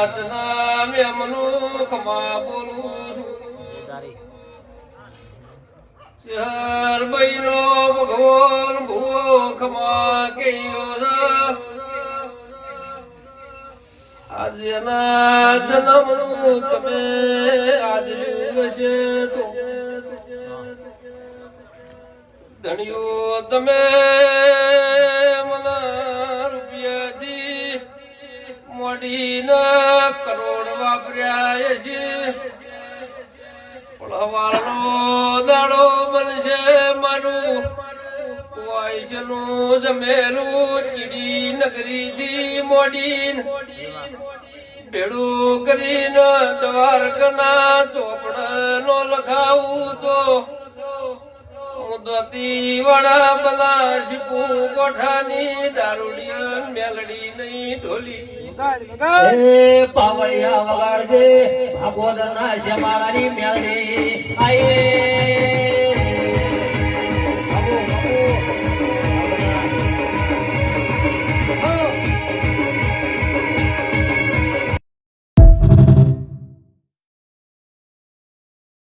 આજના મેમનું બોલું ચાર બહેનો ભગવાન ભૂખમાં કયો આજના જન્મનું તમે આદર્યું છે તો ધણિયો તમે મને રૂપિયાથી મોડીના કરોડ વાપર્યા છે વાળનો દાડો બનશે મારું વાયસનું જમેલું ચીડી નગરીથી મોડીન ભેડું કરીને દ્વારકના ચોપડનો લખાવું તો મુદતી વાળા બલા શીપું કોઠાની દારૂડિયા મેલડી નહીં ઢોલી પાવળિયા વગાડજે ભાગોદર ના શ્યામાની મેલડી આયે